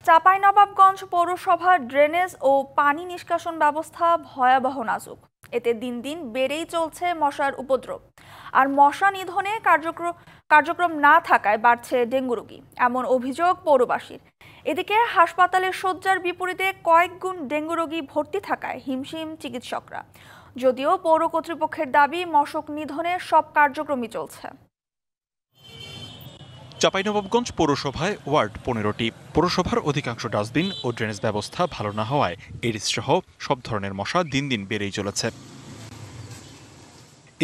চাঁপাইনবাবগঞ্জ পৌরসভার ড্রেনেজ ও পানি নিষ্কাশন ব্যবস্থা ভয়াবহ নাজুক। এতে দিন দিন বেড়েই চলছে মশার উপদ্রব। আর মশা নিধনে কার্যক্রম না থাকায় বাড়ছে ডেঙ্গু রোগী, এমন অভিযোগ পৌরবাসীর। এদিকে হাসপাতালের শয্যার বিপরীতে কয়েক গুণ ডেঙ্গু রোগী ভর্তি থাকায় হিমশিম চিকিৎসকরা। যদিও পৌর কর্তৃপক্ষের দাবি মশক নিধনে সব কার্যক্রমই চলছে। চাঁপাইনবাবগঞ্জ পৌরসভায় ওয়ার্ড 15টি। পৌরসভার অধিকাংশ ডাস্টবিন ও ড্রেনেজ ব্যবস্থা ভালো না হওয়ায় এডিস সহ সব ধরনের মশা দিন দিন বেড়েই চলেছে।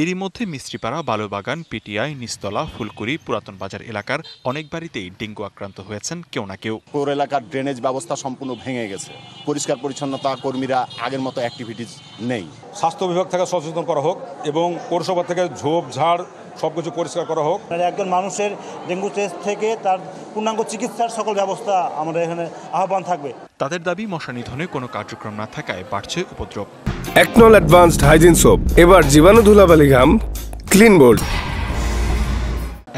এরই মধ্যে মিস্ত্রিপাড়া, বালুবাগান, পিটিআই, নিস্তলা, ফুলকুড়ি, পুরাতন বাজার এলাকার অনেক বাড়িতেই ডেঙ্গু আক্রান্ত হয়েছেন কেউ না কেউ। পৌর এলাকার ড্রেনেজ ব্যবস্থা সম্পূর্ণ ভেঙে গেছে। পরিষ্কার পরিচ্ছন্নতা কর্মীরা আগের মতো অ্যাক্টিভিটিস নেই। স্বাস্থ্য বিভাগ থেকে সচেতন করা হোক এবং পৌরসভা থেকে ঝোপ ঝাড় সবকিছু পরিষ্কার করা হোক। একজন মানুষের ডেঙ্গু টেস্ট থেকে তার পূর্ণাঙ্গ চিকিৎসার সকল ব্যবস্থা আমাদের এখানে আহ্বান থাকবে। তাদের দাবি মশা নিধনে কোনো কার্যক্রম না থাকায় বাড়ছে উপদ্রব। একনল অ্যাডভান্সড হাইজিন সোপ, এবার জীবাণু ধুলাবালি ঘাম ক্লিন বোল্ড।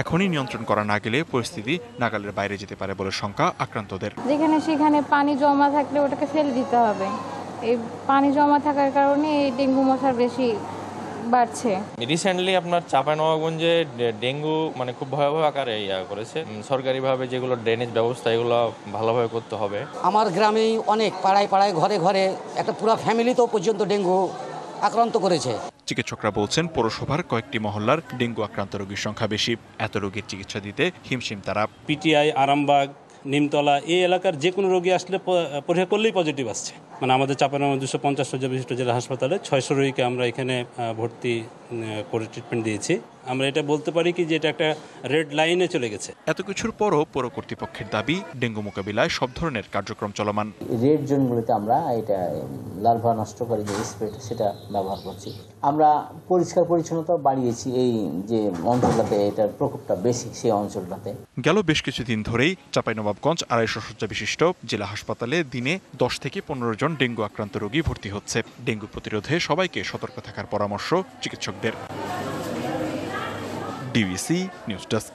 এখনই নিয়ন্ত্রণ করা না গেলে পরিস্থিতি নাগালের বাইরে যেতে পারে বলে শঙ্কা আক্রান্তদের। যেখানে সেখানে পানি জমা থাকলে ওটাকে ফেলে দিতে হবে। এই পানি জমা থাকার কারণে এই ডেঙ্গু মশার বেশি বাড়ছে। রিসেন্টলি আপনার চাঁপাইনবাবগঞ্জে ডেঙ্গু খুব ভয়াবহ আকারে করেছে। সরকারিভাবে যেগুলো ড্রেনেজ ব্যবস্থা এগুলো ভালোভাবে করতে হবে। আমার গ্রামেই অনেক পাড়ায় পাড়ায় ঘরে ঘরে একটা পুরো ফ্যামিলিতেও পর্যন্ত ডেঙ্গু আক্রান্ত করেছে। চিকিৎসকরা বলছেন পৌরসভার কয়েকটি মহল্লার ডেঙ্গু আক্রান্ত রোগীর সংখ্যা বেশি। এত রোগীর চিকিৎসা দিতে হিমশিম তারা। পিটিআই, আরামবাগ, নিমতলা এই এলাকার যে কোনো রোগী আসলে পরীক্ষা করলেই পজিটিভ আসছে। মানে চাঁপাইনবাবগঞ্জ 250 শয্যা বিশিষ্ট জেলা হাসপাতালে 600 রোগীকে আমরা এখানে ভর্তি করে ট্রিটমেন্ট দিয়েছি। আমরা এটা বলতে পারি কি যে এটা একটা রেড লাইনে চলে গেছে। এত কিছুর পরও পৌর কর্তৃপক্ষের দাবি ডেঙ্গু মোকাবিলায় সব ধরনের কার্যক্রম চলমান। রেড জোনগুলিতে আমরা এটা লার্ভা নষ্টকারী যে স্প্রে সেটা ব্যবহার করছি। আমরা পরিষ্কার পরিচ্ছন্নতা বাড়িয়েছি এই যে অঞ্চলটাতে এটার প্রকোপটা বেশি সেই অঞ্চলটাতে। গেল বেশ কিছুদিন ধরেই চাঁপাইনবাবগঞ্জ 250 শয্যা বিশিষ্ট জেলা হাসপাতালে দিনে 10 থেকে 15 জন ডেঙ্গু আক্রান্ত রোগী ভর্তি হচ্ছে। ডেঙ্গু প্রতিরোধে সবাইকে সতর্ক থাকার পরামর্শ চিকিৎসকদের। DBC news desk.